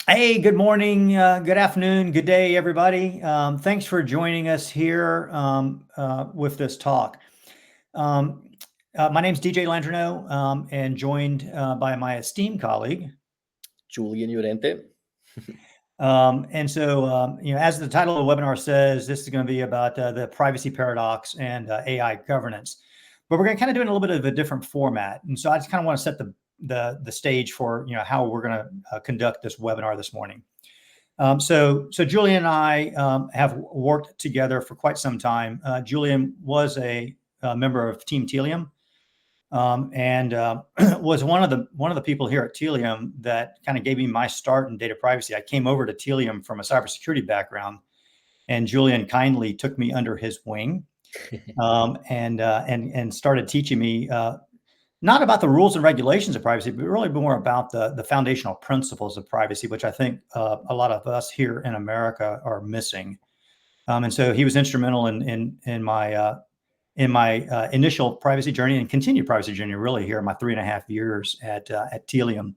Hey, good morning, good afternoon, good day, everybody. Thanks for joining us here with this talk. Um, my name's DJ Landreneau, and joined by my esteemed colleague. Julian Llorente. As the title of the webinar says, this is going to be about the privacy paradox and AI governance. But we're going to kind of do it in a little bit of a different format. And so I just kind of want to set the stage for how we're going to conduct this webinar this morning. So Julian and I have worked together for quite some time. Julian was a member of Team Tealium, and was one of the people here at Tealium that kind of gave me my start in data privacy. I came over to Tealium from a cybersecurity background, and Julian kindly took me under his wing, and started teaching me not about the rules and regulations of privacy, but really more about the foundational principles of privacy, which I think a lot of us here in America are missing. And so he was instrumental in my initial privacy journey and continued privacy journey, really, here in my 3.5 years at Tealium.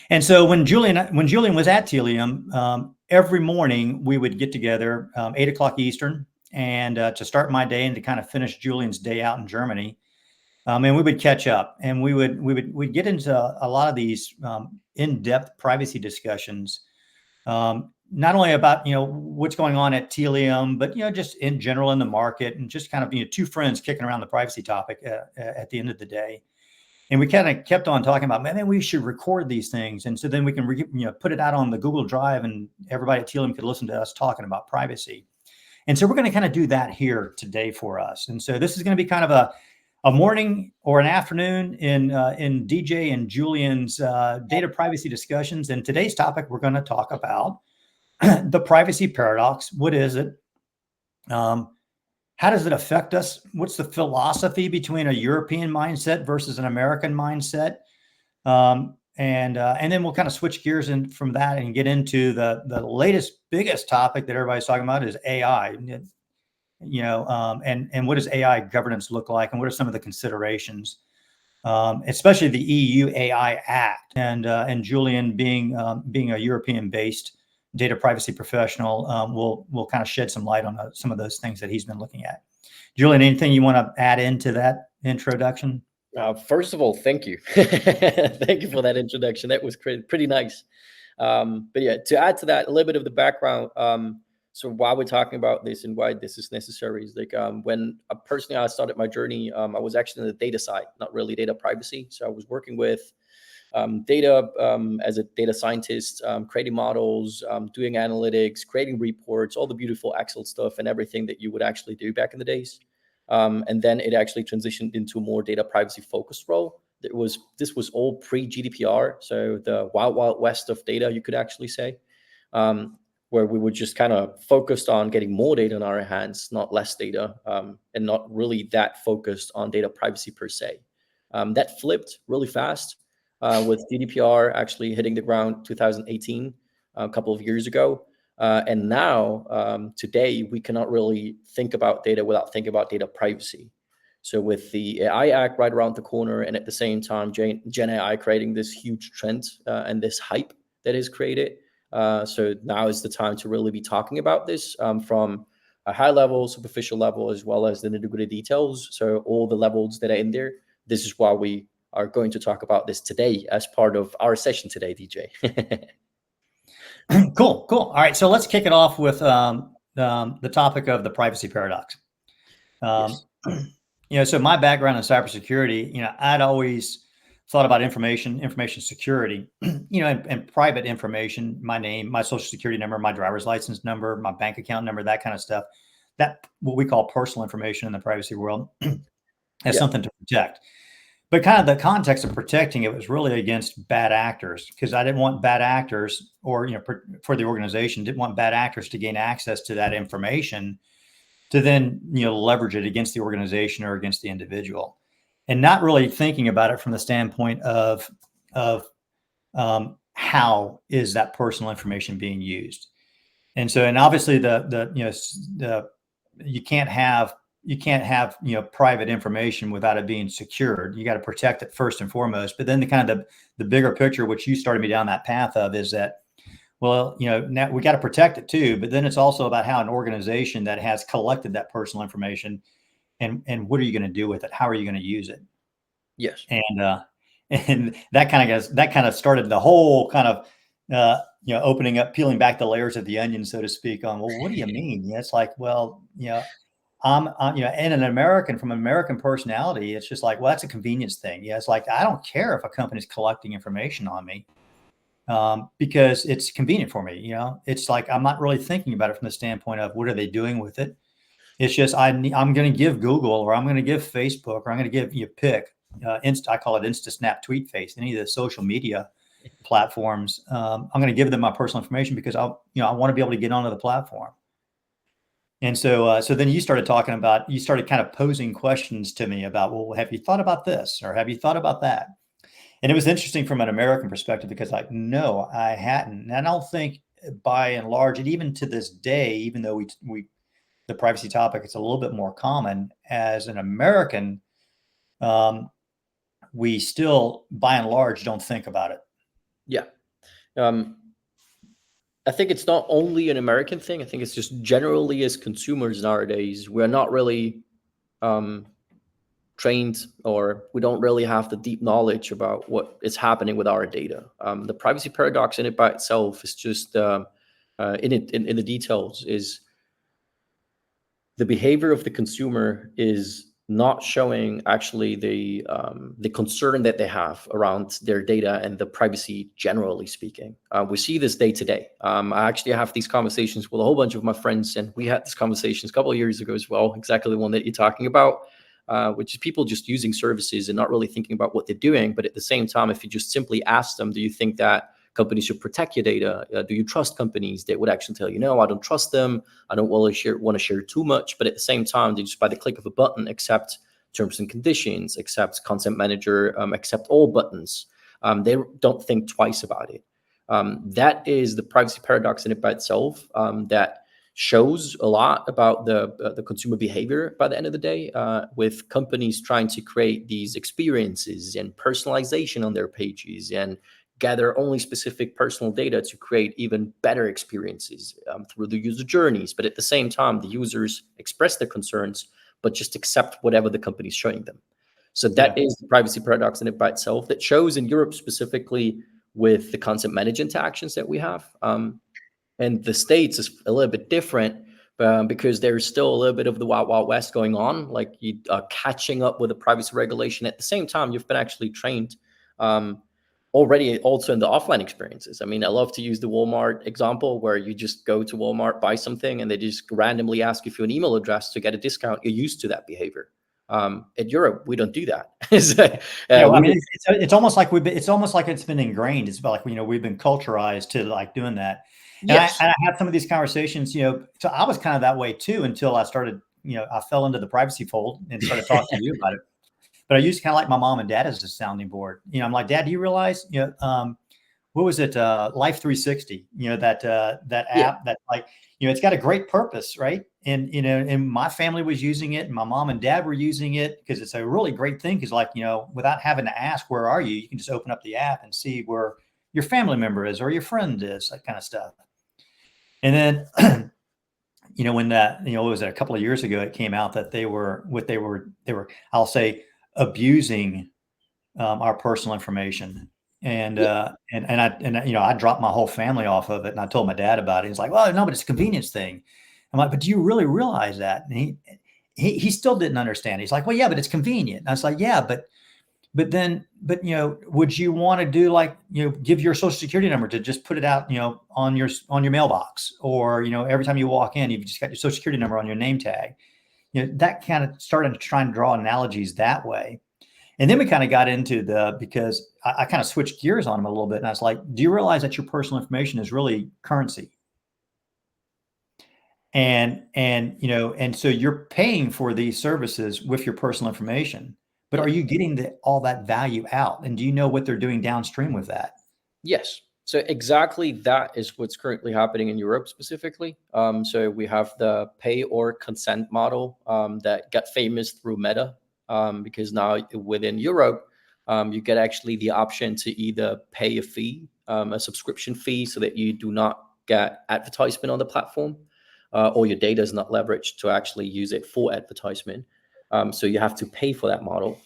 And so when Julian was at Tealium, every morning we would get together 8 o'clock Eastern, and to start my day and to kind of finish Julian's day out in Germany. And we would catch up, and we'd get into a lot of these in-depth privacy discussions, not only about what's going on at Tealium, but just in general in the market, and just kind of two friends kicking around the privacy topic at the end of the day. And we kind of kept on talking about, man, we should record these things, and so then we can put it out on the Google Drive, and everybody at Tealium could listen to us talking about privacy. And so we're going to kind of do that here today for us. And so this is going to be kind of a morning or an afternoon in DJ and Julian's data privacy discussions. And today's topic, we're going to talk about the privacy paradox. What is it? How does it affect us? What's the philosophy between a European mindset versus an American mindset? And then we'll kind of switch gears from that and get into the latest, biggest topic that everybody's talking about is AI. And what does AI governance look like, and what are some of the considerations, especially the EU AI Act, and Julian being a European-based data privacy professional, will kind of shed some light on some of those things that he's been looking at. Julian, anything you want to add into that introduction? First of all, thank you. Thank you for that introduction. That was pretty nice. But yeah, to add to that, a little bit of the background. So why we're talking about this and why this is necessary is like when personally I started my journey, I was actually on the data side, not really data privacy. So I was working with data as a data scientist, creating models, doing analytics, creating reports, all the beautiful Excel stuff and everything that you would actually do back in the days. And then it actually transitioned into a more data privacy focused role. This was all pre-GDPR, so the wild west of data, you could actually say. Where we were just kind of focused on getting more data in our hands, not less data, and not really that focused on data privacy per se. That flipped really fast with GDPR actually hitting the ground 2018, a couple of years ago. And now, today, we cannot really think about data without thinking about data privacy. So with the AI Act right around the corner, and at the same time, Gen AI creating this huge trend and this hype that is created, so now is the time to really be talking about this from a high level, superficial level, as well as the nitty-gritty details. So all the levels that are in there. This is why we are going to talk about this today as part of our session today, DJ. Cool. All right, so let's kick it off with the topic of the privacy paradox. Yes. So my background in cybersecurity, I'd always thought about information security, and private information, my name, my social security number, my driver's license number, my bank account number, that kind of stuff, that what we call personal information in the privacy world, as something to protect. But kind of the context of protecting it was really against bad actors, because I didn't want bad actors, or, for the organization, didn't want bad actors to gain access to that information to then, leverage it against the organization or against the individual. And not really thinking about it from the standpoint of how is that personal information being used. And obviously you can't have private information without it being secured. You got to protect it first and foremost. But then the bigger picture, which you started me down that path of, is that Well, now we got to protect it too, but then it's also about how an organization that has collected that personal information and what are you going to do with it? How are you going to use it? Yes. And and that kind of started the whole kind of opening up, peeling back the layers of the onion, so to speak. On, well, what do you mean? Yeah, it's like, well, I'm and from an American personality, it's just like, well, that's a convenience thing. Yeah, it's like I don't care if a company's collecting information on me because it's convenient for me. It's like I'm not really thinking about it from the standpoint of what are they doing with it. It's just I'm going to give Google, or I'm going to give Facebook, or I'm going to give you pick. I call it Insta Snap Tweet Face, any of the social media platforms. I'm going to give them my personal information because I want to be able to get onto the platform. And so then you started kind of posing questions to me about, well, have you thought about this, or have you thought about that? And it was interesting from an American perspective because, like, no, I hadn't. And I don't think, by and large, and even to this day, even though the privacy topic is a little bit more common as an American, we still, by and large, don't think about it. Yeah. I think it's not only an American thing. I think it's just generally as consumers nowadays, we're not really trained, or we don't really have the deep knowledge about what is happening with our data. The privacy paradox in it by itself is just in the details is the behavior of the consumer is not showing actually the concern that they have around their data and the privacy, generally speaking. We see this day to day. I actually have these conversations with a whole bunch of my friends, and we had these conversations a couple of years ago as well, exactly the one that you're talking about, which is people just using services and not really thinking about what they're doing. But at the same time, if you just simply ask them, do you think that companies should protect your data? Do you trust companies? They would actually tell you, no, I don't trust them. I don't want to share too much. But at the same time, they just, by the click of a button, accept terms and conditions, accept consent manager, accept all buttons. They don't think twice about it. That is the privacy paradox in it by itself. That shows a lot about the consumer behavior by the end of the day, with companies trying to create these experiences and personalization on their pages and gather only specific personal data to create even better experiences through the user journeys. But at the same time, the users express their concerns, but just accept whatever the company is showing them. So that is the privacy paradox in it by itself, that shows in Europe specifically with the consent management actions that we have. And the States is a little bit different because there's still a little bit of the Wild Wild West going on, like you are catching up with the privacy regulation. At the same time, you've been actually trained already also in the offline experiences. I mean, I love to use the Walmart example where you just go to Walmart, buy something, and they just randomly ask you for an email address to get a discount. You're used to that behavior. In Europe, we don't do that. I mean, it's almost like it's been ingrained. It's about like, we've been culturized to like doing that. And yes. I had some of these conversations, so I was kind of that way too, until I started, I fell into the privacy fold and started talking to you about it. But I used kind of like my mom and dad as a sounding board. I'm like, Dad, do you realize, what was it? Life 360, that app that, like, it's got a great purpose, right? And my family was using it, and my mom and dad were using it because it's a really great thing. Because, like, without having to ask, where are you? You can just open up the app and see where your family member is or your friend is, that kind of stuff. And then, when that, what was it, a couple of years ago, it came out that they were, I'll say, abusing our personal information. And I dropped my whole family off of it, and I told my dad about it. He's like, well, no, but it's a convenience thing. I'm like, but do you really realize that? And he still didn't understand. He's like, well, yeah, but it's convenient. And I was like, yeah, but would you want to do, like, give your social security number to just put it out, on your mailbox, or, every time you walk in, you've just got your social security number on your name tag. That kind of started trying to draw analogies that way. And then we kind of got into because I kind of switched gears on him a little bit. And I was like, do you realize that your personal information is really currency? And so you're paying for these services with your personal information, but are you getting all that value out? And do you know what they're doing downstream with that? Yes. So exactly that is what's currently happening in Europe specifically. So we have the pay or consent model that got famous through Meta, because now within Europe, you get actually the option to either pay a fee a subscription fee so that you do not get advertisement on the platform, or your data is not leveraged to actually use it for advertisement. So you have to pay for that model.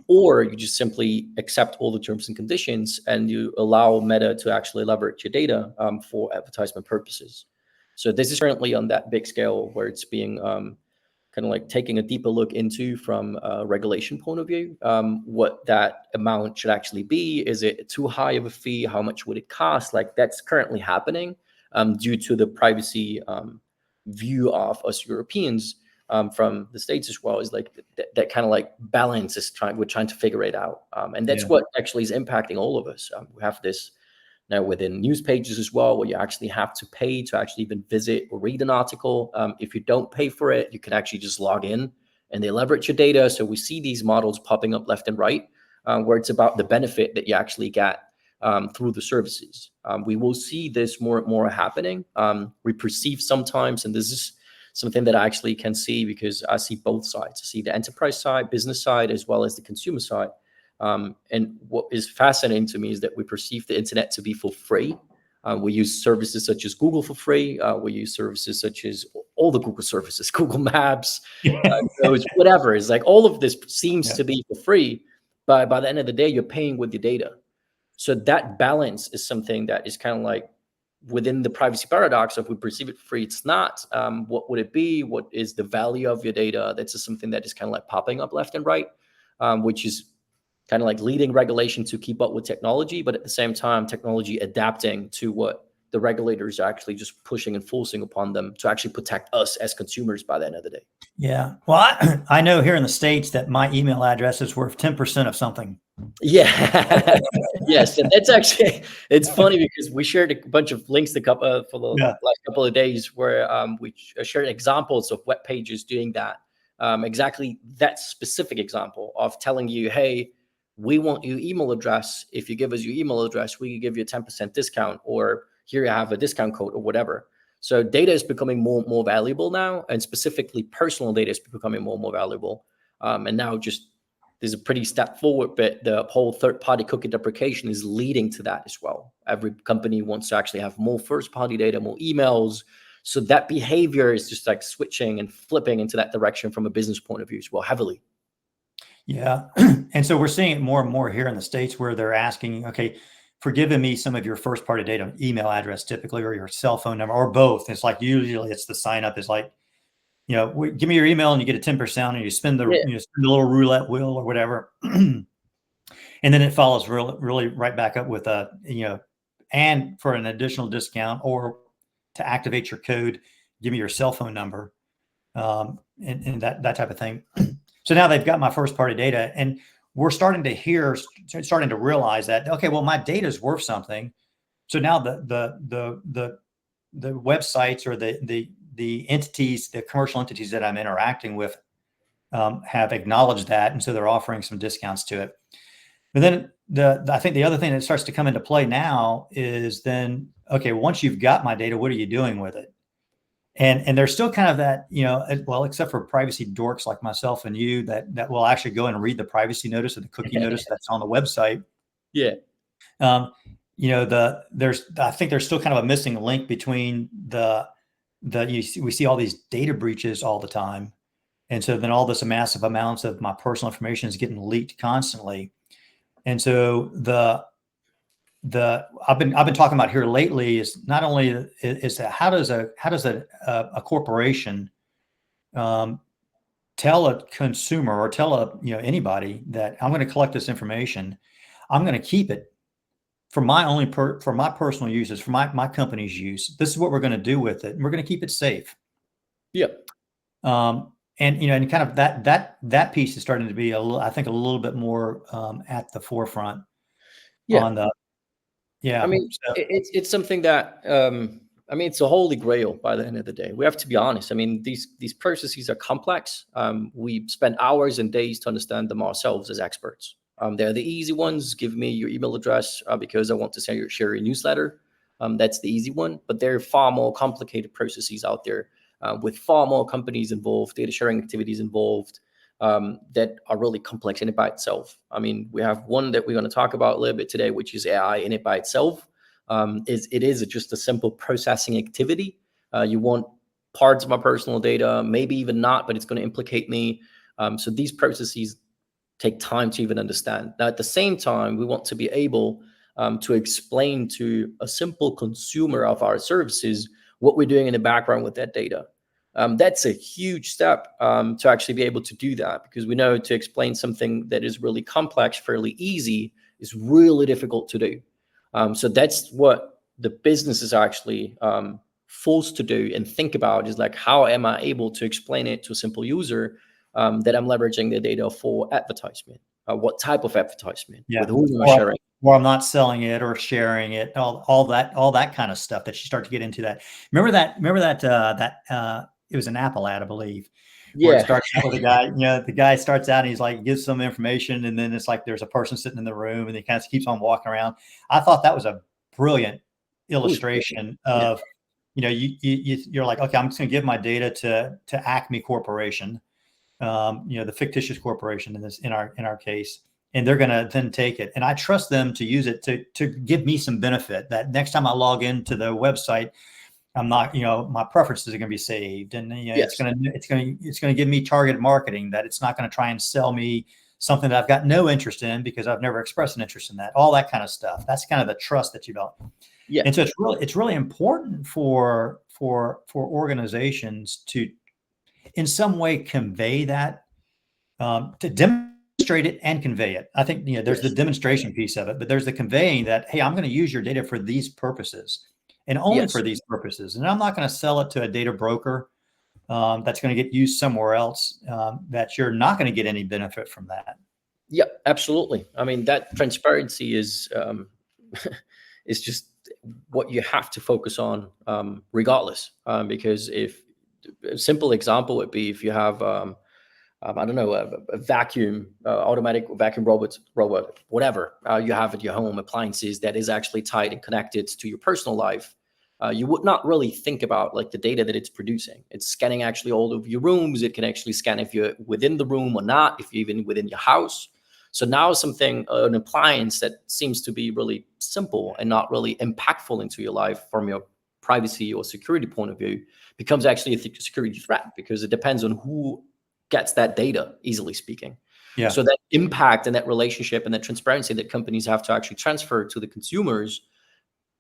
Or you just simply accept all the terms and conditions and you allow Meta to actually leverage your data for advertisement purposes. So this is currently on that big scale where it's being kind of like taking a deeper look into from a regulation point of view, what that amount should actually be. Is it too high of a fee? How much would it cost? Like that's currently happening due to the privacy view of us Europeans from the States as well. Is like that kind of like balance is we're trying to figure it out. And that's what actually is impacting all of us. We have this now within news pages as well, where you actually have to pay to actually even visit or read an article. If you don't pay for it, you can actually just log in and they leverage your data. So we see these models popping up left and right, where it's about the benefit that you actually get through the services. We will see this more and more happening. We perceive sometimes, and this is something that I actually can see because I see both sides. I see the enterprise side, business side, as well as the consumer side. And what is fascinating to me is that we perceive the internet to be for free. We use services such as Google for free. We use services such as all the Google services, Google Maps, whatever. It's like all of this seems to be for free, but by the end of the day, you're paying with your data. So that balance is something that is kind of like within the privacy paradox. If we perceive it free, it's not. What would it be? What is the value of your data? That's just something that is kind of like popping up left and right, which is kind of like leading regulation to keep up with technology, but at the same time, technology adapting to what the regulators are actually just pushing and forcing upon them to actually protect us as consumers by the end of the day. Yeah. Well, I know here in the States that my email address is worth 10% of something. Yeah. Yes. And that's actually, it's funny because we shared a bunch of links for the last couple of days where we shared examples of web pages doing that. Exactly that specific example of telling you, hey, we want your email address. If you give us your email address, we can give you a 10% discount, or here you have a discount code or whatever. So data is becoming more valuable now, and specifically personal data is becoming more valuable. And now just there's a pretty step forward, but the whole third-party cookie deprecation is leading to that as well. Every company wants to actually have more first-party data, more emails. So that behavior is just like switching and flipping into that direction from a business point of view as well, heavily. Yeah. And so we're seeing it more and more here in the States where they're asking, okay, for giving me some of your first party data, email address typically, or your cell phone number, or both. It's like usually it's the sign up is like, give me your email and you get a 10%, and you spin the spin the little roulette wheel or whatever. And then it follows really right back up with and for an additional discount or to activate your code, give me your cell phone number, and that type of thing. So now they've got my first party data, and we're starting to realize that, okay, well, my data is worth something. So now the websites or the entities, the commercial entities that I'm interacting with, have acknowledged that, and so they're offering some discounts to it. But then I think the other thing that starts to come into play now is then, okay, once you've got my data, what are you doing with it? And there's still kind of that, well, except for privacy dorks like myself and you that will actually go and read the privacy notice or the cookie notice that's on the website. Yeah. I think there's still kind of a missing link between we see all these data breaches all the time. And so then all this massive amounts of my personal information is getting leaked constantly. And so I've been talking about here lately is not only is that how does a corporation tell a consumer or tell anybody that I'm going to collect this information, I'm going to keep it for my for my personal uses, for my company's use. This is what we're going to do with it, and we're going to keep it safe. Yeah. And kind of that piece is starting to be I think a little bit more at the forefront. Yeah. On the I mean, it's something that it's a holy grail by the end of the day. We have to be honest. I mean, these processes are complex. We spend hours and days to understand them ourselves as experts. They're the easy ones. Give me your email address because I want to share your newsletter. That's the easy one. But there are far more complicated processes out there with far more companies involved, data sharing activities involved. that are really complex in it by itself. I mean, we have one that we're going to talk about a little bit today, which is AI in it by itself. It is just a simple processing activity. You want parts of my personal data, maybe even not, but it's going to implicate me. So these processes take time to even understand. Now, at the same time, we want to be able to explain to a simple consumer of our services what we're doing in the background with that data. That's a huge step to actually be able to do that, because we know to explain something that is really complex fairly easy is really difficult to do. So that's what the business is actually forced to do and think about, is like, how am I able to explain it to a simple user that I'm leveraging the data for advertisement? What type of advertisement? Yeah. With whom am I sharing? Or I'm not selling it or sharing it, all that kind of stuff that you start to get into that. Remember that it was an Apple ad, I believe, where it Yeah. starts out with a guy, the guy starts out and he's like, gives some information, and then it's like there's a person sitting in the room and he kind of keeps on walking around. I thought that was a brilliant illustration of, you're like, okay, I'm just gonna give my data to Acme Corporation, the fictitious corporation in our case, and they're going to then take it, and I trust them to use it to give me some benefit, that next time I log into the website, I'm not, my preferences are going to be saved, and Yes. it's going to give me targeted marketing, that it's not going to try and sell me something that I've got no interest in because I've never expressed an interest in that, all that kind of stuff. That's kind of the trust that you develop. Yeah. And so it's really important for organizations to in some way convey that, to demonstrate it and convey it. I think, there's the demonstration piece of it, but there's the conveying that, hey, I'm going to use your data for these purposes and only for these purposes. And I'm not going to sell it to a data broker that's going to get used somewhere else, that you're not going to get any benefit from that. Yeah, absolutely. I mean, that transparency is is just what you have to focus on, regardless. Because if a simple example would be, if you have I don't know, a vacuum, automatic vacuum robot, whatever you have at your home, appliances that is actually tied and connected to your personal life, you would not really think about like the data that it's producing. It's scanning actually all of your rooms. It can actually scan if you're within the room or not, if you're even within your house. So now something, an appliance that seems to be really simple and not really impactful into your life from your privacy or security point of view, becomes actually a security threat, because it depends on who gets that data, easily speaking. Yeah. So that impact and that relationship and that transparency that companies have to actually transfer to the consumers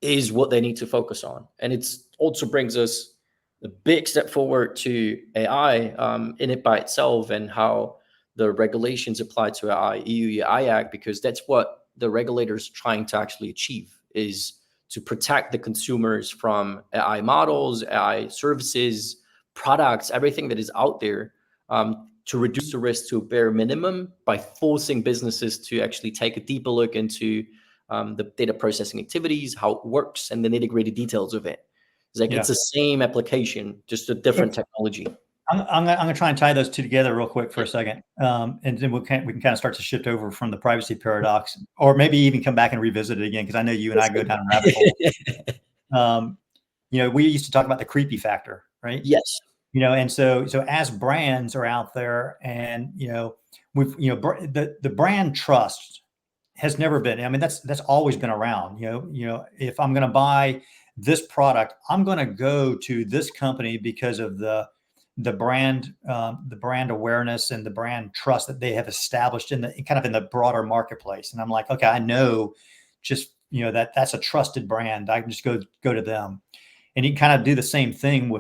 is what they need to focus on. And it also brings us a big step forward to AI in it by itself, and how the regulations apply to AI, EU AI Act, because that's what the regulators trying to actually achieve, is to protect the consumers from AI models, AI services, products, everything that is out there, to reduce the risk to a bare minimum by forcing businesses to actually take a deeper look into the data processing activities, how it works, and the nitty-gritty details of it. It's like, it's the same application, just a different technology. I'm going to try and tie those two together real quick for a second, and then we can kind of start to shift over from the privacy paradox, or maybe even come back and revisit it again, because I know you and I go down a rabbit hole. We used to talk about the creepy factor, right? Yes. And so as brands are out there, and we've the brand trust has never been. I mean, that's always been around. If I'm going to buy this product, I'm going to go to this company because of the brand awareness and the brand trust that they have established in the broader marketplace. And I'm like, okay, I know, just that's a trusted brand. I can just go to them. And you can kind of do the same thing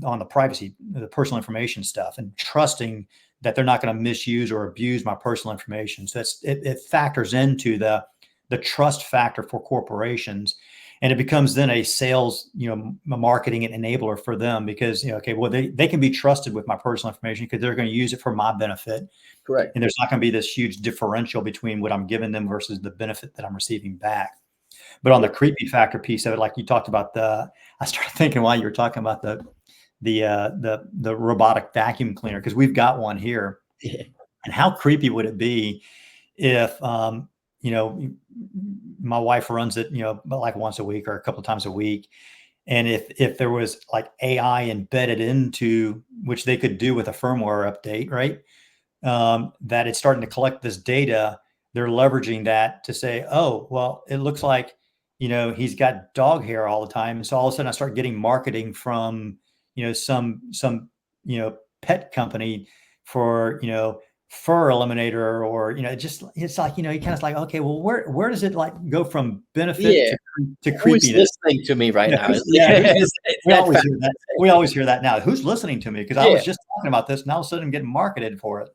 on the privacy, the personal information stuff, and trusting that they're not going to misuse or abuse my personal information. So it factors into the trust factor for corporations, and it becomes then a sales, marketing and enabler for them, because, they can be trusted with my personal information because they're going to use it for my benefit. Correct. And there's not going to be this huge differential between what I'm giving them versus the benefit that I'm receiving back. But on the creepy factor piece of it, like you talked about, I started thinking while you were talking about the robotic vacuum cleaner, because we've got one here. And how creepy would it be if, my wife runs it, like once a week or a couple of times a week. And if there was like AI embedded into, which they could do with a firmware update, right? that it's starting to collect this data. They're leveraging that to say, oh, well, it looks like, he's got dog hair all the time. And so all of a sudden I start getting marketing from, some, pet company for, fur eliminator, or, it's like, you kind of like, okay, well, where does it like go from benefit Yeah. to Who is creepiness? listening to me right now? We always hear that. We always hear that now. Who's listening to me? Because I Yeah. was just talking about this, and all of a sudden I'm getting marketed for it.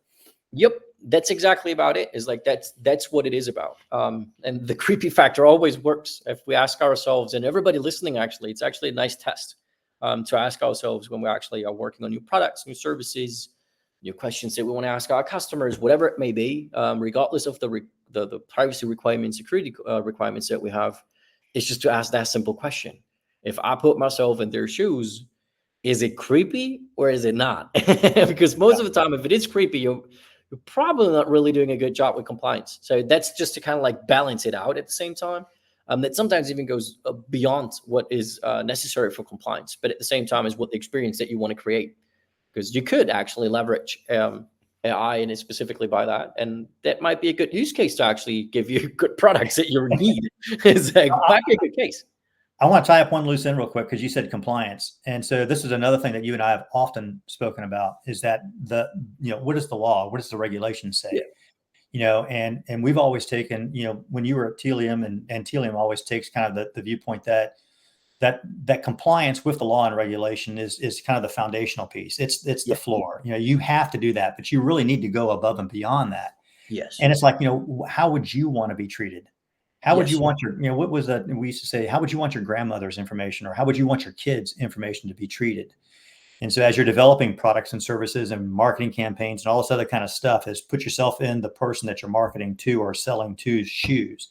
Yep, that's exactly about it. Is like that's what it is about. And the creepy factor always works if we ask ourselves, and everybody listening, actually, it's actually a nice test to ask ourselves when we actually are working on new products, new services, new questions that we want to ask our customers, whatever it may be, regardless of the privacy requirements, security requirements that we have. It's just to ask that simple question. If I put myself in their shoes, is it creepy or is it not? Because most of the time, if it is creepy, you're probably not really doing a good job with compliance. So that's just to kind of like balance it out at the same time. That sometimes even goes beyond what is necessary for compliance, but at the same time is what the experience that you want to create. Because you could actually leverage AI and specifically by that, and that might be a good use case to actually give you good products that you need. It's like, might be a good case. I want to tie up one loose end real quick, because you said compliance. And so this is another thing that you and I have often spoken about, is that what is the law? What does the regulation say? Yeah. And we've always taken, when you were at Tealium, and Tealium always takes kind of the viewpoint that compliance with the law and regulation is kind of the foundational piece. It's the floor. You have to do that, but you really need to go above and beyond that. Yes. And it's like, how would you want to be treated? How would you want your, what was that? We used to say, how would you want your grandmother's information, or how would you want your kids' information to be treated? And so as you're developing products and services and marketing campaigns and all this other kind of stuff, is put yourself in the person that you're marketing to or selling to's shoes.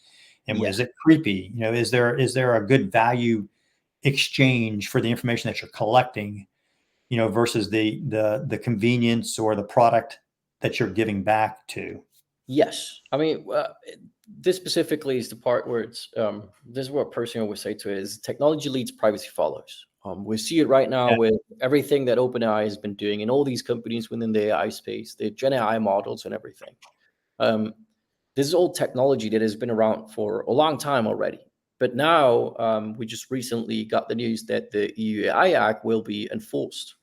And is it creepy? Is there a good value exchange for the information that you're collecting, versus the convenience or the product that you're giving back to? Yes. I mean, this specifically is the part where it's, this is what a person always say to it, is technology leads, privacy follows. We see it right now with everything that OpenAI has been doing and all these companies within the AI space, the Gen AI models and everything. This is all technology that has been around for a long time already. But now we just recently got the news that the EU AI Act will be enforced.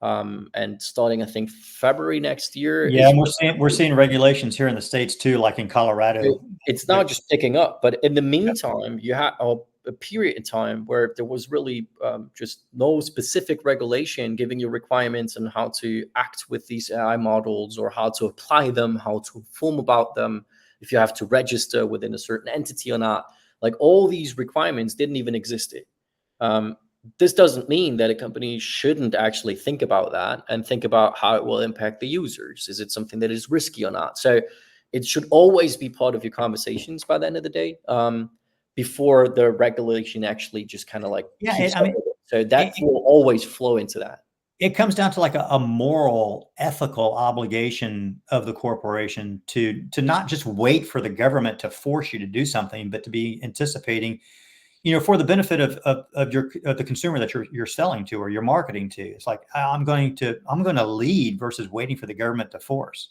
And starting, I think, February next year. Yeah, and we're seeing regulations here in the States too, like in Colorado. It's now just picking up. But in the meantime, you had a period in time where there was really just no specific regulation giving you requirements on how to act with these AI models, or how to apply them, how to inform about them, if you have to register within a certain entity or not. Like, all these requirements didn't even exist. This doesn't mean that a company shouldn't actually think about that and think about how it will impact the users. Is it something that is risky or not? So it should always be part of your conversations by the end of the day, before the regulation actually just kind of like keeps up with it. So that will always flow into that. It comes down to like a moral, ethical obligation of the corporation to not just wait for the government to force you to do something, but to be anticipating, for the benefit of the consumer that you're selling to or you're marketing to. It's like, I'm going to lead versus waiting for the government to force.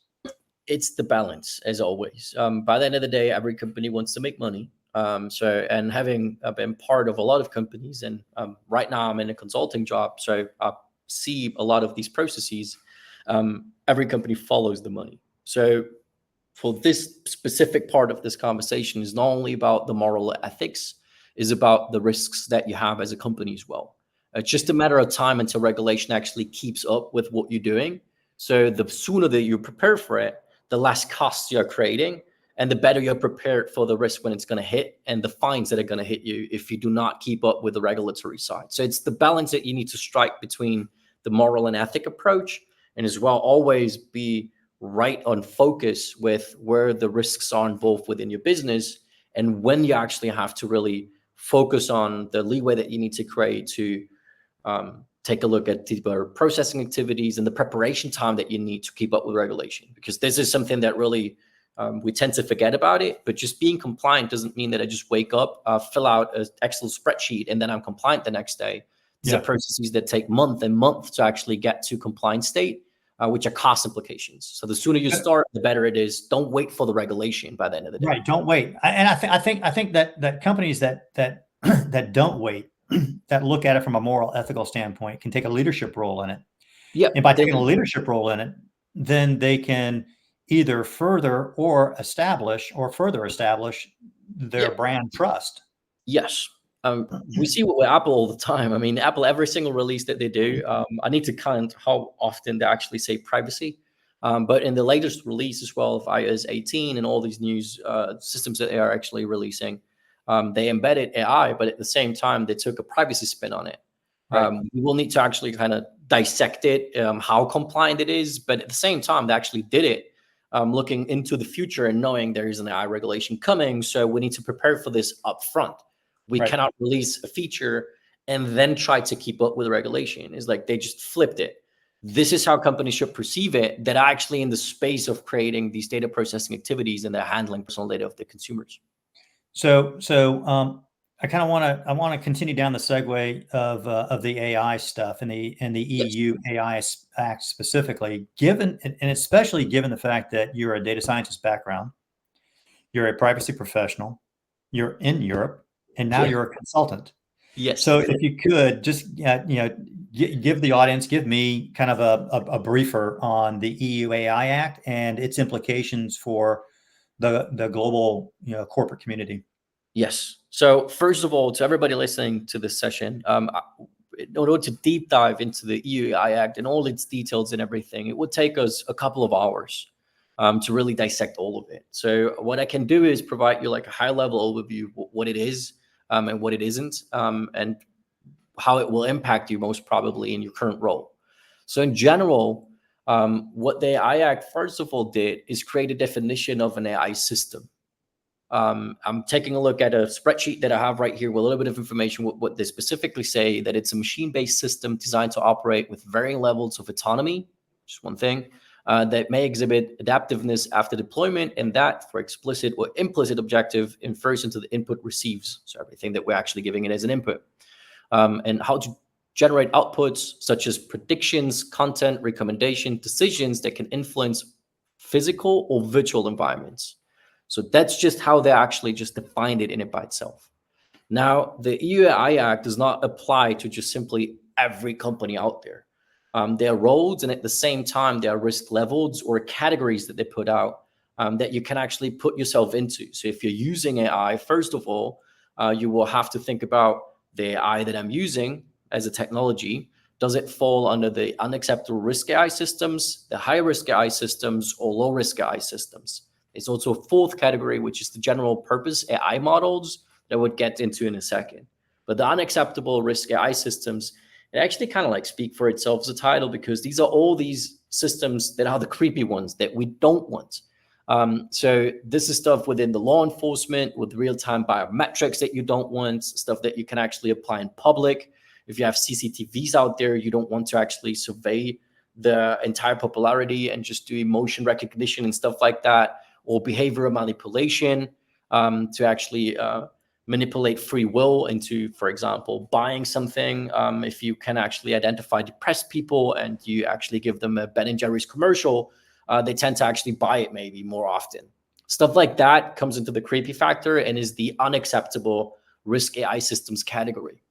It's the balance, as always. By the end of the day, every company wants to make money. And having been part of a lot of companies, and right now I'm in a consulting job, so I see a lot of these processes. Every company follows the money. So for this specific part of this conversation is not only about the moral ethics, is about the risks that you have as a company as well. It's just a matter of time until regulation actually keeps up with what you're doing. So the sooner that you prepare for it, the less costs you're creating, and the better you're prepared for the risk when it's going to hit, and the fines that are going to hit you if you do not keep up with the regulatory side. So it's the balance that you need to strike between the moral and ethic approach, and as well always be right on focus with where the risks are involved within your business, and when you actually have to really focus on the leeway that you need to create to take a look at deeper processing activities and the preparation time that you need to keep up with regulation. Because this is something that really we tend to forget about it, but just being compliant doesn't mean that I just wake up, fill out an Excel spreadsheet, and then I'm compliant the next day. These are processes that take months and months to actually get to compliant state. which are cost implications. So the sooner you start, the better it is. Don't wait for the regulation by the end of the day. Right. Don't wait. And I think that companies that that don't wait, that look at it from a moral, ethical standpoint, can take a leadership role in it. Yeah. And by taking a leadership role in it, then they can either further establish their brand trust. Yes. We see what with Apple all the time. I mean, Apple, every single release that they do, I need to count how often they actually say privacy. But in the latest release as well of iOS 18 and all these new systems that they are actually releasing, they embedded AI, but at the same time, they took a privacy spin on it. Right. We will need to actually kind of dissect it, how compliant it is. But at the same time, they actually did it, looking into the future and knowing there is an AI regulation coming. So we need to prepare for this up front. We cannot release a feature and then try to keep up with the regulation. It's like they just flipped it. This is how companies should perceive it, that are actually in the space of creating these data processing activities and they're handling personal data of the consumers. So I kind of want to continue down the segue of the AI stuff and the EU AI Act specifically, given and especially given the fact that you're a data scientist background, you're a privacy professional, you're in Europe, and now you're a consultant. Yes. So if you could just give the audience, give me kind of a briefer on the EU AI Act and its implications for the global corporate community. Yes. So first of all, to everybody listening to this session, in order to deep dive into the EU AI Act and all its details and everything, it would take us a couple of hours to really dissect all of it. So what I can do is provide you like a high level overview of what it is and what it isn't, and how it will impact you most probably in your current role. So in general, what the AI Act first of all did is create a definition of an AI system. I'm taking a look at a spreadsheet that I have right here with a little bit of information, what they specifically say, that it's a machine-based system designed to operate with varying levels of autonomy, just one thing, that may exhibit adaptiveness after deployment, and that for explicit or implicit objective infers into the input receives. So everything that we're actually giving it as an input. And how to generate outputs such as predictions, content, recommendation, decisions that can influence physical or virtual environments. So that's just how they actually just defined it in it by itself. Now, the EU AI Act does not apply to just simply every company out there. There are roles, and at the same time, there are risk levels or categories that they put out that you can actually put yourself into. So if you're using AI, first of all, you will have to think about the AI that I'm using as a technology. Does it fall under the unacceptable risk AI systems, the high risk AI systems, or low risk AI systems? It's also a fourth category, which is the general purpose AI models that we'll get into in a second. But the unacceptable risk AI systems, it actually kind of like speak for itself as a title, because these are all these systems that are the creepy ones that we don't want. So this is stuff within the law enforcement with real-time biometrics that you don't want, stuff that you can actually apply in public. If you have CCTVs out there, you don't want to actually survey the entire popularity and just do emotion recognition and stuff like that, or behavioral manipulation to actually manipulate free will into, for example, buying something. If you can actually identify depressed people and you actually give them a Ben & Jerry's commercial, they tend to actually buy it maybe more often. Stuff like that comes into the creepy factor and is the unacceptable risk AI systems category.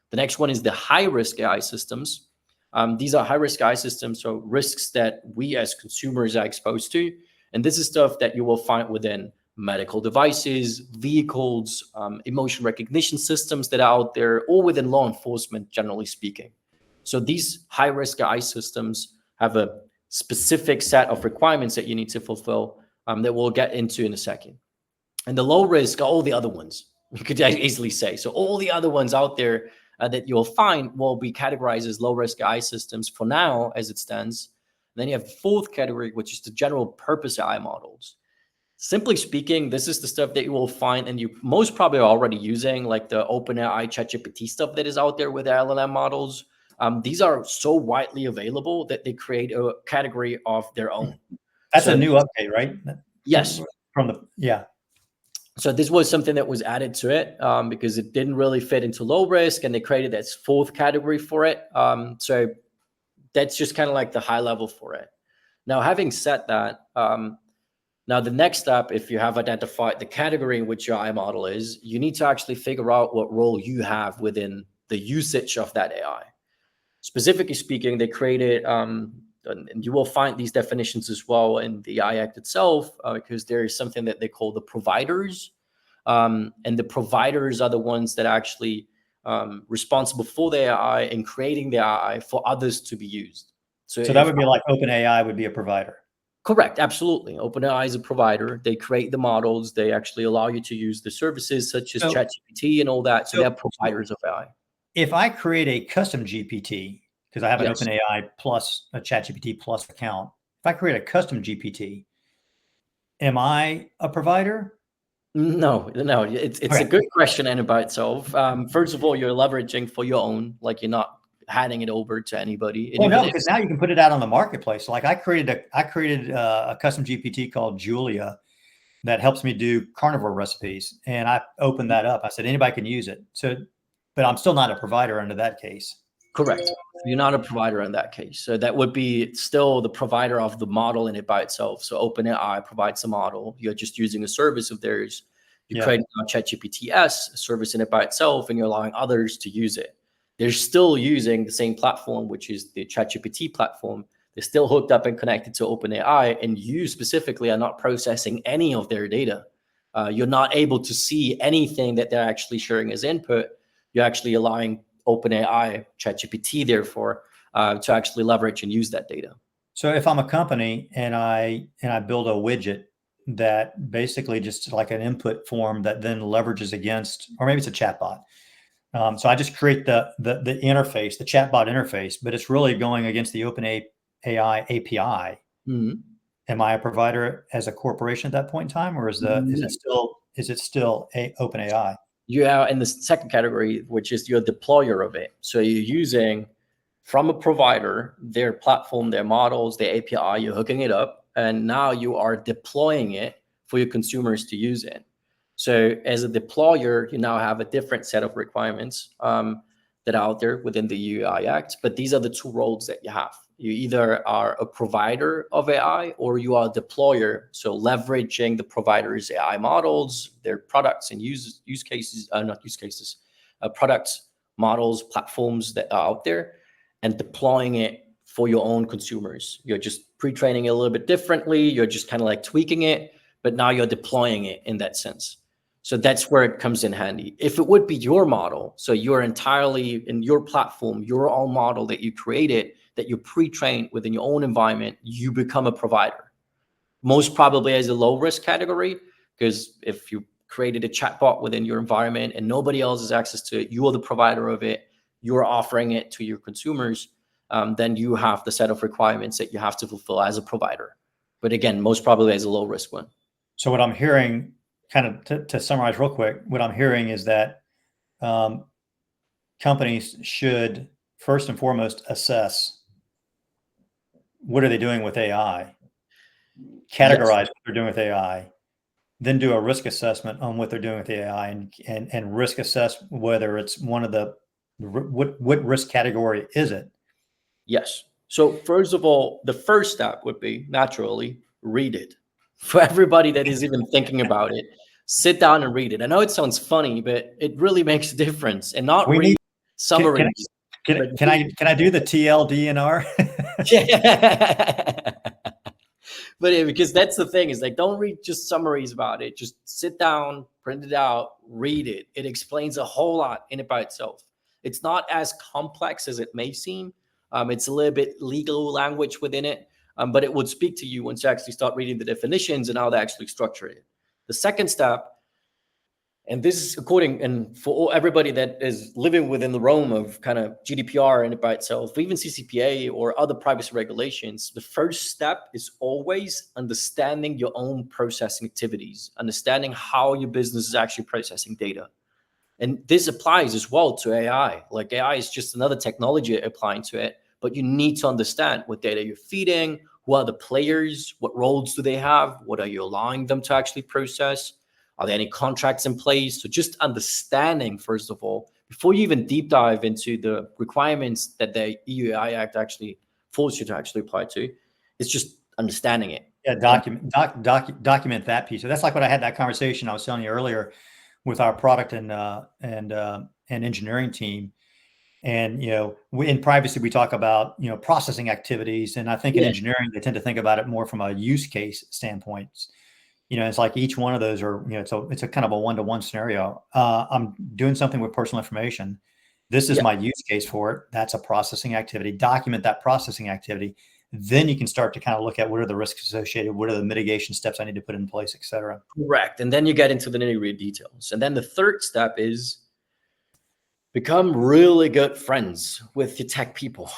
The next one is the high risk AI systems. These are high risk AI systems, so risks that we as consumers are exposed to. And this is stuff that you will find within medical devices, vehicles, emotion recognition systems that are out there, or within law enforcement, generally speaking. So these high risk AI systems have a specific set of requirements that you need to fulfill that we'll get into in a second. And the low risk are all the other ones, you could easily say. So all the other ones out there that you'll find will be categorized as low risk AI systems for now as it stands. Then you have the fourth category, which is the general purpose AI models. Simply speaking, this is the stuff that you will find, and you most probably are already using, like the OpenAI ChatGPT stuff that is out there with LLM models. These are so widely available that they create a category of their own. That's a new update, right? Yes. Yeah. So this was something that was added to it because it didn't really fit into low risk, and they created this fourth category for it. So that's just kind of like the high level for it. Now, having said that, now the next step, if you have identified the category in which your AI model is, you need to actually figure out what role you have within the usage of that AI. Specifically speaking, they created, and you will find these definitions as well in the AI Act itself, because there is something that they call the providers. And the providers are the ones that actually responsible for the AI and creating the AI for others to be used. So that would be like OpenAI would be a provider. Correct, absolutely. OpenAI is a provider. They create the models. They actually allow you to use the services such as ChatGPT and all that. So they're providers of AI. If I create a custom GPT, because I have an Yes. OpenAI plus a ChatGPT plus account, if I create a custom GPT, am I a provider? No, it's Okay. a good question in and by itself. First of all, you're leveraging for your own, like you're not handing it over to anybody. And Well, even no, because now you can put it out on the marketplace. Like I created a custom GPT called Julia that helps me do carnivore recipes, and I opened that up. I said anybody can use it. So, but I'm still not a provider under that case. Correct. You're not a provider in that case. So that would be still the provider of the model in it by itself. So OpenAI provides a model. You're just using a service of theirs. You create ChatGPT S, a service in it by itself, and you're allowing others to use it. They're still using the same platform, which is the ChatGPT platform. They're still hooked up and connected to OpenAI, and you specifically are not processing any of their data. You're not able to see anything that they're actually sharing as input. You're actually allowing OpenAI, ChatGPT, therefore, to actually leverage and use that data. So if I'm a company and I build a widget that basically just like an input form that then leverages against, or maybe it's a chatbot. So I just create the interface, the chatbot interface, but it's really going against the OpenAI API. Mm-hmm. Am I a provider as a corporation at that point in time, or is it still a OpenAI? You are in the second category, which is your deployer of it. So you're using from a provider, their platform, their models, their API, you're hooking it up, and now you are deploying it for your consumers to use it. So as a deployer, you now have a different set of requirements that are out there within the UI Act, but these are the two roles that you have. You either are a provider of AI or you are a deployer, so leveraging the provider's AI models, their products and use cases, products, models, platforms that are out there, and deploying it for your own consumers. You're just pre-training it a little bit differently. You're just kind of like tweaking it, but now you're deploying it in that sense. So that's where it comes in handy. If it would be your model, so you're entirely in your platform, your own model that you created, that you pre-trained within your own environment, you become a provider. Most probably as a low risk category, because if you created a chatbot within your environment and nobody else has access to it, you are the provider of it, you're offering it to your consumers, then you have the set of requirements that you have to fulfill as a provider. But again, most probably as a low risk one. So what I'm hearing, kind of to summarize real quick, what I'm hearing is that companies should first and foremost assess what are they doing with AI, categorize what they're doing with AI, then do a risk assessment on what they're doing with AI, and risk assess whether it's one of the what risk category is it. Yes. So first of all, the first step would be naturally read it. For everybody that is even thinking about it, sit down and read it. I know it sounds funny, but it really makes a difference. And not read summaries. Can I do the TLDNR? Yeah. But because that's the thing, is like, don't read just summaries about it. Just sit down, print it out, read it. It explains a whole lot in it by itself. It's not as complex as it may seem. It's a little bit legal language within it, but it would speak to you once you actually start reading the definitions and how they actually structure it. The second step, and this is according, and for everybody that is living within the realm of kind of GDPR in it by itself, even CCPA or other privacy regulations, the first step is always understanding your own processing activities, understanding how your business is actually processing data. And this applies as well to AI. Like AI is just another technology applying to it, but you need to understand what data you're feeding, who are the players, what roles do they have, what are you allowing them to actually process? Are there any contracts in place? So just understanding, first of all, before you even deep dive into the requirements that the EU AI Act actually force you to actually apply to. It's just understanding it. Yeah, document that piece. So that's like what I had that conversation I was telling you earlier with our product and engineering team. And, in privacy, we talk about, processing activities. And I think in engineering, they tend to think about it more from a use case standpoint. It's like each one of those are, it's a kind of a one-to-one scenario. I'm doing something with personal information. This is my use case for it. That's a processing activity. Document that processing activity. Then you can start to kind of look at what are the risks associated, what are the mitigation steps I need to put in place, et cetera. Correct. And then you get into the nitty-gritty details. And then the third step is become really good friends with your tech people.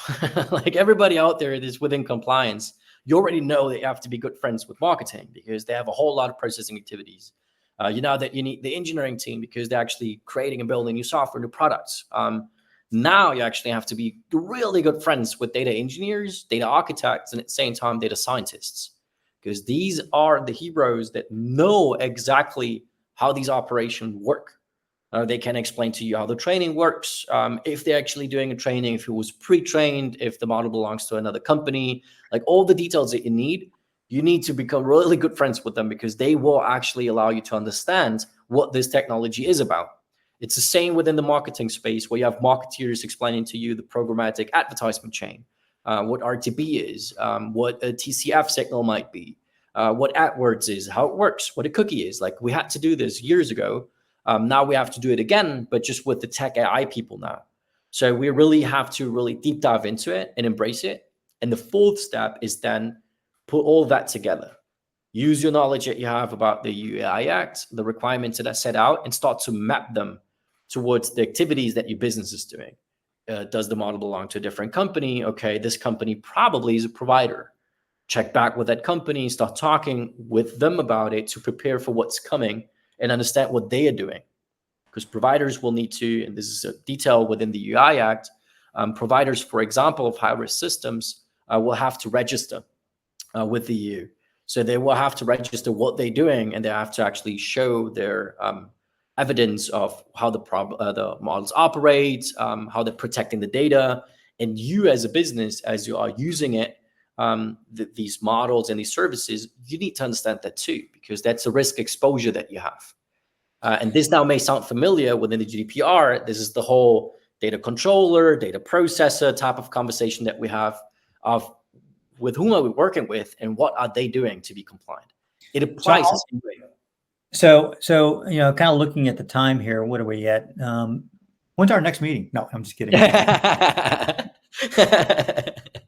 Like everybody out there that's within compliance, you already know that you have to be good friends with marketing because they have a whole lot of processing activities. You know that you need the engineering team because they're actually creating and building new software, new products. Now you actually have to be really good friends with data engineers, data architects, and at the same time, data scientists, because these are the heroes that know exactly how these operations work. They can explain to you how the training works, if they're actually doing a training, if it was pre-trained, if the model belongs to another company, like all the details that you need to become really good friends with them because they will actually allow you to understand what this technology is about. It's the same within the marketing space where you have marketeers explaining to you the programmatic advertisement chain, what RTB is, what a TCF signal might be, what AdWords is, how it works, what a cookie is. Like we had to do this years ago. Now we have to do it again, but just with the tech AI people now. So we really have to really deep dive into it and embrace it. And the fourth step is then put all that together. Use your knowledge that you have about the UI Act, the requirements that are set out, and start to map them towards the activities that your business is doing. Does the model belong to a different company? Okay, this company probably is a provider. Check back with that company, start talking with them about it to prepare for what's coming and understand what they are doing. Because providers will need to, and this is a detail within the UI Act, providers, for example, of high-risk systems will have to register with the EU. So they will have to register what they're doing, and they have to actually show their evidence of how the models operate, how they're protecting the data. And you as a business, as you are using it, these models and these services, you need to understand that too, because that's a risk exposure that you have. And this now may sound familiar within the GDPR. This is the whole data controller, data processor type of conversation that we have of with whom are we working with and what are they doing to be compliant. It applies the same way. So, kind of looking at the time here, what are we at? When's our next meeting? No, I'm just kidding.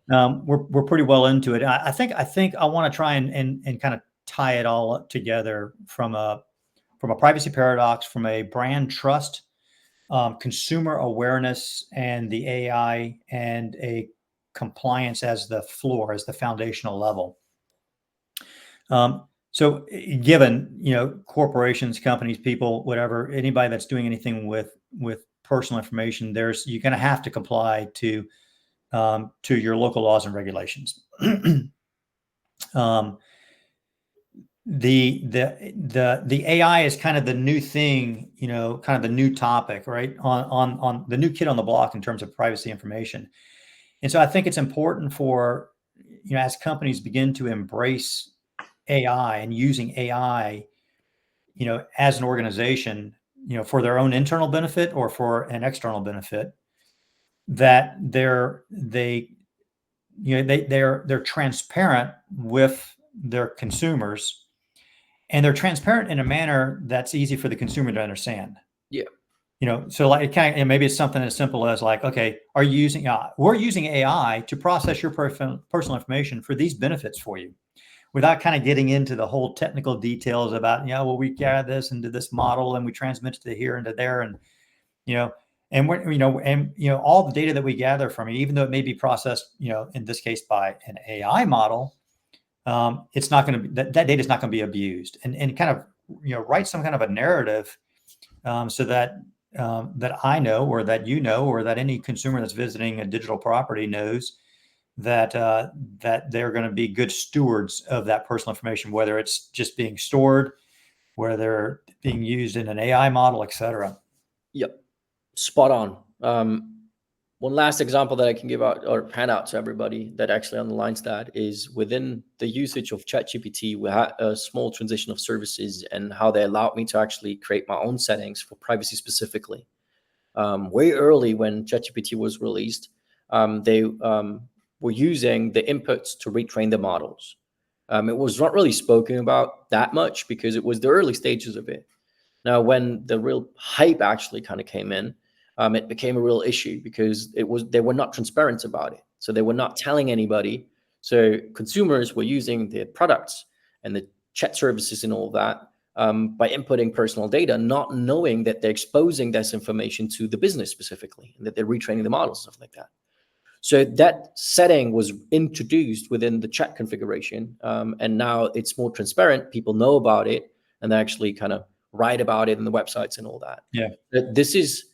We're pretty well into it. I think I want to try and kind of tie it all up together from a privacy paradox, from a brand trust, consumer awareness, and the AI, and a compliance as the floor, as the foundational level. So given, corporations, companies, people, whatever, anybody that's doing anything with personal information, you're going to have to comply to your local laws and regulations. The AI is kind of the new thing, kind of the new topic, right? On the new kid on the block in terms of privacy information. And so I think it's important for, as companies begin to embrace AI and using AI, as an organization, for their own internal benefit or for an external benefit, that they're transparent with their consumers, and they're transparent in a manner that's easy for the consumer to understand. Yeah. So like maybe it's something as simple as like, okay, are you using we're using AI to process your personal information for these benefits for you, without kind of getting into the whole technical details about, well, we gather this into this model and we transmit it to here and to there, and and we're, all the data that we gather from it, even though it may be processed, in this case by an AI model, it's not going to be that data is not going to be abused, and kind of write some kind of a narrative, so that that I know, or that or that any consumer that's visiting a digital property knows that that they're going to be good stewards of that personal information, whether it's just being stored, whether they're being used in an AI model, et cetera. Yep. Spot on. One last example that I can give out or hand out to everybody that actually underlines that is within the usage of ChatGPT, we had a small transition of services and how they allowed me to actually create my own settings for privacy specifically. Way early when ChatGPT was released, they were using the inputs to retrain the models. It was not really spoken about that much because it was the early stages of it. Now, when the real hype actually kind of came in, it became a real issue because they were not transparent about it. So they were not telling anybody. So consumers were using the products and the chat services and all that by inputting personal data, not knowing that they're exposing this information to the business specifically, and that they're retraining the models, stuff like that. So that setting was introduced within the chat configuration, and now it's more transparent. People know about it, and they actually kind of write about it in the websites and all that. Yeah. This is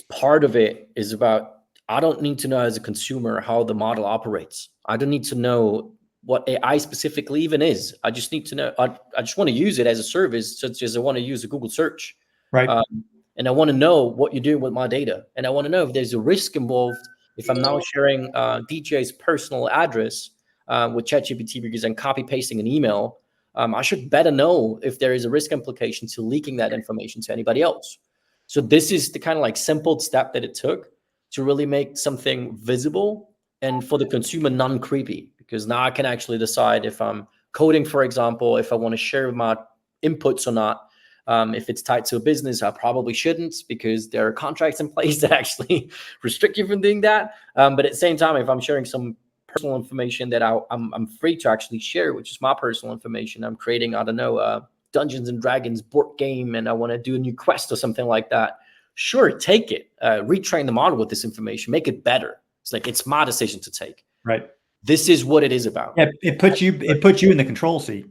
part of it is about, I don't need to know as a consumer how the model operates. I don't need to know what AI specifically even is. I just need to know, I just want to use it as a service, such as I want to use a Google search. Right. And I want to know what you're doing with my data. And I want to know if there's a risk involved if I'm now sharing DJ's personal address with ChatGPT because I'm copy pasting an email. I should better know if there is a risk implication to leaking that information to anybody else. So this is the kind of like simple step that it took to really make something visible and for the consumer non-creepy, because now I can actually decide if I'm coding, for example, if I want to share my inputs or not. If it's tied to a business, I probably shouldn't because there are contracts in place that actually restrict you from doing that. But at the same time, if I'm sharing some personal information that I'm free to actually share, which is my personal information, I'm creating, I don't know, Dungeons and Dragons board game, and I want to do a new quest or something like that. Sure, take it, retrain the model with this information, make it better. It's like, it's my decision to take. Right. This is what it is about. Yeah, it puts you in the control seat.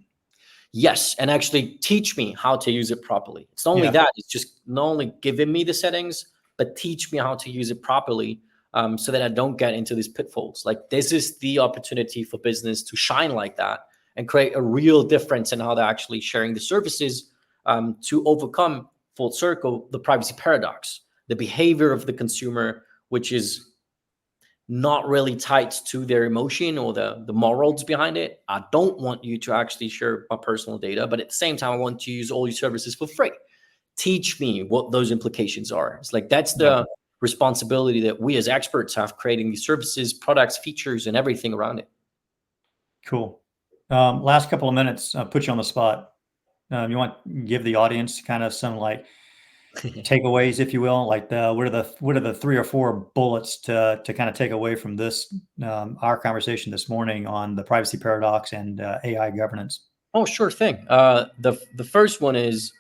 Yes, and actually teach me how to use it properly. It's not only that, it's just not only giving me the settings, but teach me how to use it properly so that I don't get into these pitfalls. Like, this is the opportunity for business to shine like that and create a real difference in how they're actually sharing the services to overcome, full circle, the privacy paradox, the behavior of the consumer, which is not really tied to their emotion or the morals behind it. I don't want you to actually share my personal data, but at the same time, I want to use all your services for free. Teach me what those implications are. It's like, that's the responsibility that we as experts have, creating these services, products, features, and everything around it. Cool. Last couple of minutes, put you on the spot. You want to give the audience kind of some like takeaways, if you will, like what are the 3 or 4 bullets to kind of take away from this our conversation this morning on the privacy paradox and AI governance? Oh, sure thing. The first one is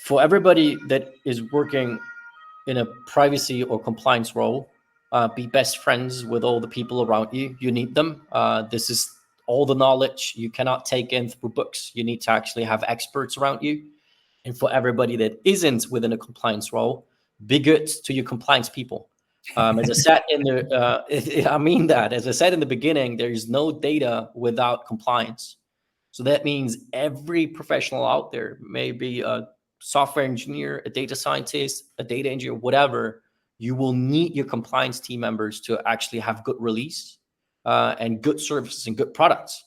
for everybody that is working in a privacy or compliance role, be best friends with all the people around you. You need them. This is all the knowledge you cannot take in through books. You need to actually have experts around you. And for everybody that isn't within a compliance role, be good to your compliance people. As I said in the, I mean that, as I said in the beginning, there is no data without compliance. So that means every professional out there, maybe a software engineer, a data scientist, a data engineer, whatever, you will need your compliance team members to actually have good release and good services and good products.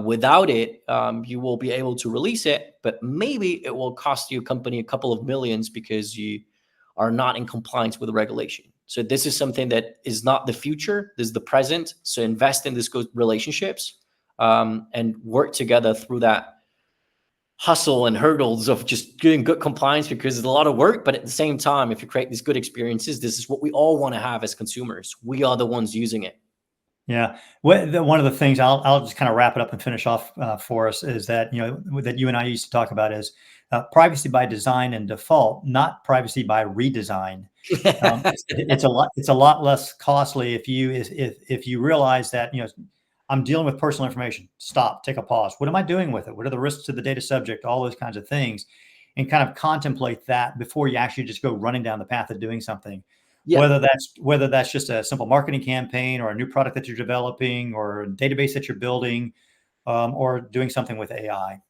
Without it, you will be able to release it, but maybe it will cost your company a couple of millions because you are not in compliance with the regulation. So this is something that is not the future. This is the present. So invest in these good relationships and work together through that hustle and hurdles of just doing good compliance, because it's a lot of work. But at the same time, if you create these good experiences, this is what we all want to have as consumers. We are the ones using it. Yeah. One of the things I'll just kind of wrap it up and finish off for us is that, that you and I used to talk about is privacy by design and default, not privacy by redesign. It's a lot less costly if you realize that, I'm dealing with personal information. Stop, take a pause. What am I doing with it? What are the risks to the data subject? All those kinds of things, and kind of contemplate that before you actually just go running down the path of doing something. Yeah. Whether that's just a simple marketing campaign or a new product that you're developing or a database that you're building, or doing something with AI.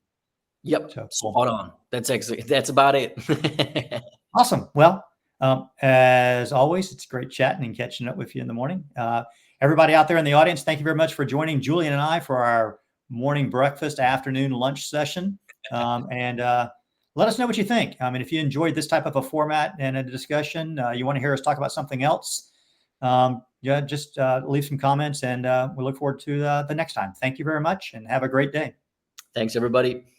Yep. So, cool. Spot on. That's about it. Awesome. Well, As always, it's great chatting and catching up with you in the morning. Everybody out there in the audience, thank you very much for joining Julian and I for our morning breakfast, afternoon lunch session. And let us know what you think. I mean, if you enjoyed this type of a format and a discussion, you want to hear us talk about something else, just leave some comments, and we look forward to the next time. Thank you very much and have a great day. Thanks, everybody.